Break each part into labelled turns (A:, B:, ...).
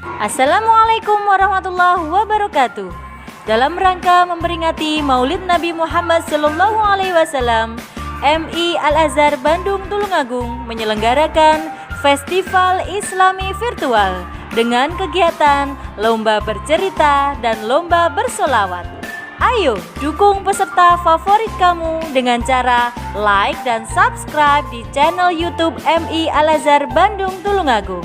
A: Assalamualaikum warahmatullahi wabarakatuh. Dalam rangka memperingati Maulid Nabi Muhammad SAW, MI Al-Azhar Bandung Tulungagung menyelenggarakan Festival Islami Virtual dengan kegiatan lomba bercerita dan lomba bersolawat. Ayo dukung peserta favorit kamu dengan cara like dan subscribe di channel YouTube MI Al-Azhar Bandung Tulungagung.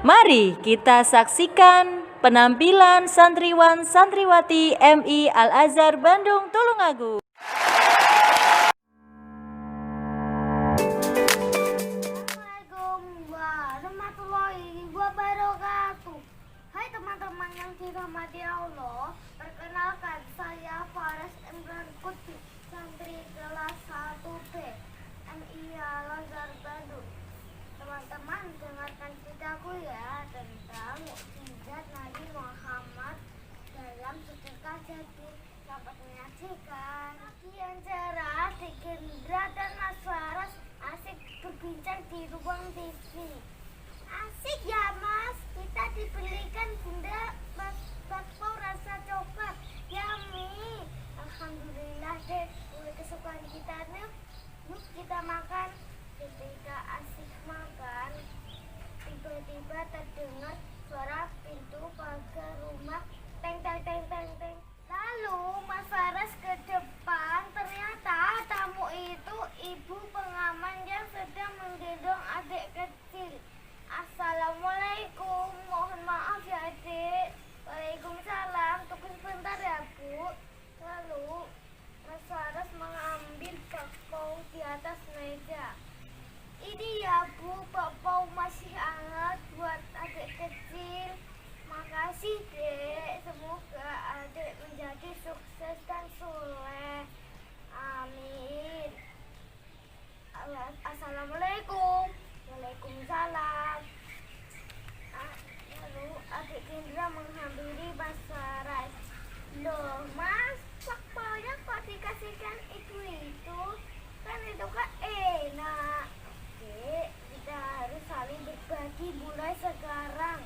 A: Mari kita saksikan penampilan santriwan santriwati MI Al-Azhar Bandung Tulungagung.
B: Assalamualaikum warahmatullahi wabarakatuh. Hai teman-teman yang dirahmati Allah, perkenalkan saya Faras Imran Kutbi, santri kelas 1B MI Al-Azhar Bandung. Teman-teman, dengarkan ceritaku ya tentang mukjizat Nabi Muhammad dalam sedekah jadi. Dapat menyaksikan yang cerah di Gendra dan Mas Faras asik berbincang di ruang TV. Asik ya Mas, kita dibelikan Bunda bakso rasa coklat. Yummy. Alhamdulillah deh, mulai kesukaan kita nih. Yuk kita makan. Ketika asik makan, tiba-tiba terdengar suara pintu pagar rumah teng teng teng teng teng. Lalu Mas Faras ke depan, ternyata tamu itu ibu pengaman yang sedang menggendong adik kecil. Assalamualaikum, mohon maaf ya adik. Waalaikumsalam, tunggu sebentar ya Bu. Lalu Mas Faras mengambil bakpao di atas meja. Ini ya Bu, bakpao masih hangat buat adik kecil. Makasih Dek, semoga adik menjadi sukses dan soleh. Amin. Assalamualaikum. Waalaikumsalam. Lalu adik Gendra menghampiri Mas Faras. Loh Mas, bakpaonya kok dikasihkan itu? Kan itu kan enak. Dek, kita harus saling berbagi mulai sekarang.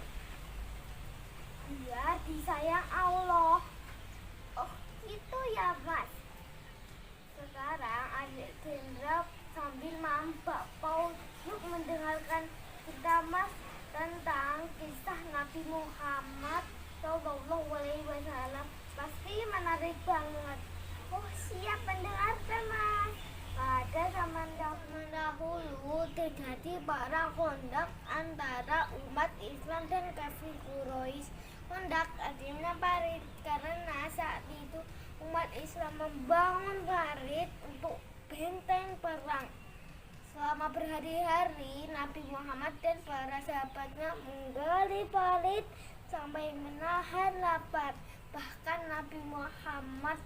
B: Biar disayang Allah. Oh gitu ya Mas. Sekarang adik Gendra sambil mambak bakpao yuk mendengarkan cerita Mas tentang kisah Nabi Muhammad Sallallahu Alaihi Wasallam. Pasti menarik banget. Oh siap mendengarkan Mas. Pada zaman dahulu terjadi perang kondak antara umat Islam dan kafir Quraisy. Kondak artinya parit karena saat itu umat Islam membangun parit untuk benteng perang. Selama berhari-hari Nabi Muhammad dan para sahabatnya menggali parit sampai menahan lapar. Bahkan Nabi Muhammad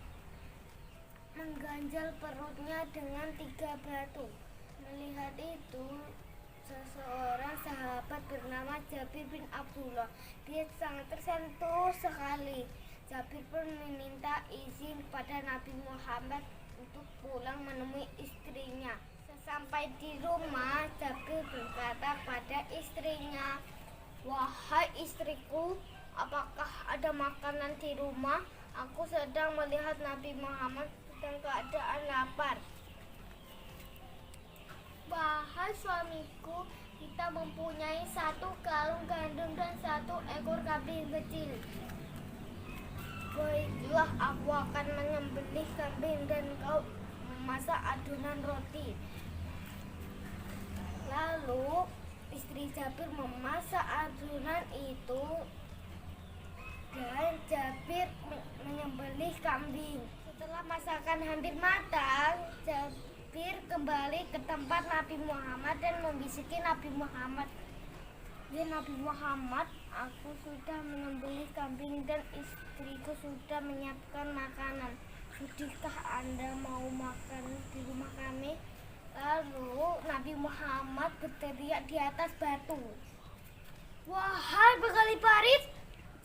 B: mengganjal perutnya dengan 3 batu. Melihat itu, seseorang sahabat bernama Jabir bin Abdullah. Dia sangat tersentuh sekali. Jabir pun meminta izin kepada Nabi Muhammad untuk pulang menemui istrinya. Sesampai di rumah, Jabir berkata pada istrinya, "Wahai istriku, apakah ada makanan di rumah? Aku sedang melihat Nabi Muhammad dalam keadaan lapar." "Wahai suamiku, kita mempunyai 1 karung gandum dan 1 ekor kambing kecil. Baiklah, aku akan menyembelih kambing dan kau memasak adonan roti." Lalu istri Jabir memasak adonan itu dan Jabir menyembelih kambing. Setelah masakan hampir matang, Jabir kembali ke tempat Nabi Muhammad dan membisiki Nabi Muhammad, "Ya Nabi Muhammad, aku sudah menyembelih kambing dan istriku sudah menyiapkan makanan. Sudahkah Anda mau makan di rumah kami?" Lalu Nabi Muhammad berteriak di atas batu, "Wahai bekali parit,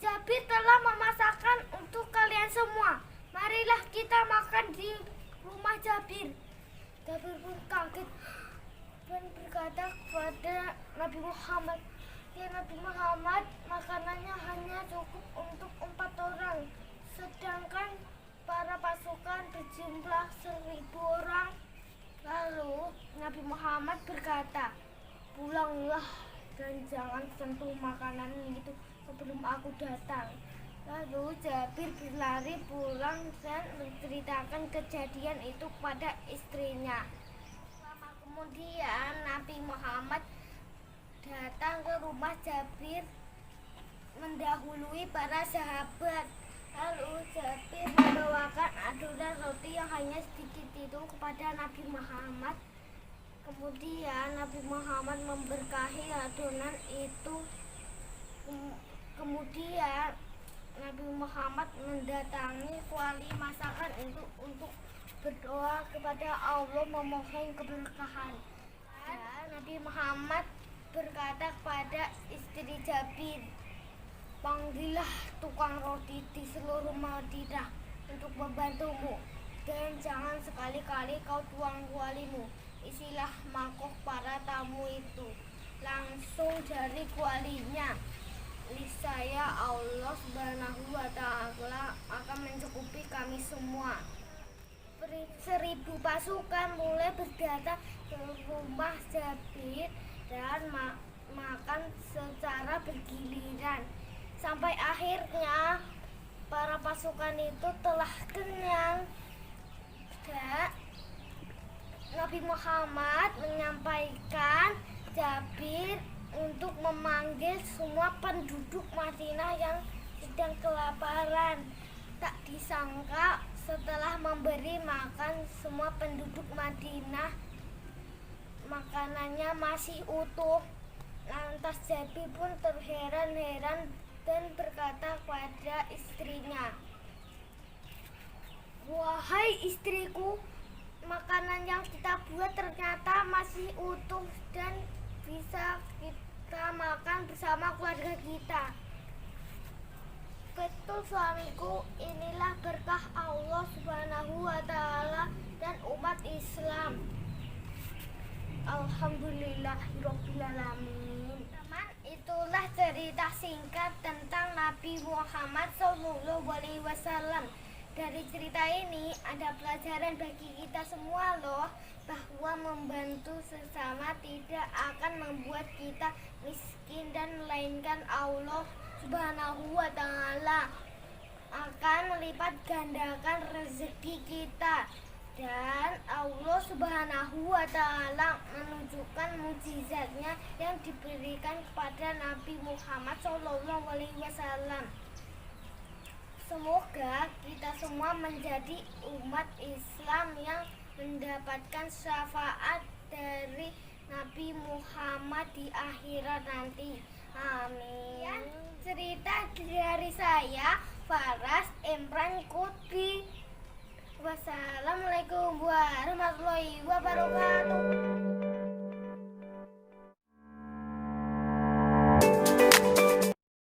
B: Jabir telah memasakkan untuk kalian semua. Marilah kita makan di rumah Jabir." Jabir pun kaget dan berkata kepada Nabi Muhammad, "Ya Nabi Muhammad, makanannya dan jangan sentuh makanan itu sebelum aku datang. Lalu Jabir berlari pulang dan menceritakan kejadian itu kepada istrinya. Lama kemudian Nabi Muhammad datang ke rumah Jabir mendahului para sahabat. Lalu Jabir membawakan adonan roti yang hanya sedikit itu kepada Nabi Muhammad. Kemudian Nabi Muhammad memberkahi adonan itu. Kemudian Nabi Muhammad mendatangi kuali masakan itu untuk berdoa kepada Allah memohon keberkahan. Dan Nabi Muhammad berkata kepada istri Jabir, "Panggillah tukang roti di seluruh Madinah untuk membantumu, dan jangan sekali-kali kau tuang kualimu. Isilah mangkok para tamu itu." Langsung dari kualinya, niscaya Allah Subhanahu wa Ta'ala akan mencukupi kami semua. 1.000 pasukan mulai berdatang ke rumah Jabir dan makan secara bergiliran. Sampai akhirnya para pasukan itu telah kenyang. Dan Nabi Muhammad menyampaikan Jabir untuk memanggil semua penduduk Madinah yang sedang kelaparan. Tak disangka setelah memberi makan semua penduduk Madinah, makanannya masih utuh. Lantas Jabir pun terheran-heran dan berkata kepada istrinya, "Wahai istriku, makanan yang kita buat ternyata masih utuh dan bisa kita makan bersama keluarga kita." "Betul suamiku, inilah berkah Allah Subhanahu wa Ta'ala dan umat Islam. Alhamdulillahirabbil alamin." Teman, itulah cerita singkat tentang Nabi Muhammad SAW. Dari cerita ini ada pelajaran bagi kita semua loh, bahwa membantu sesama tidak akan membuat kita miskin, dan melainkan Allah Subhanahu wa Ta'ala akan melipat gandakan rezeki kita. Dan Allah Subhanahu wa Ta'ala menunjukkan mukjizatnya yang diberikan kepada Nabi Muhammad SAW. Semoga kita semua menjadi umat Islam yang mendapatkan syafaat dari Nabi Muhammad di akhirat nanti. Amin. Cerita dari saya, Faras Imran Kutbi. Wassalamualaikum warahmatullahi wabarakatuh.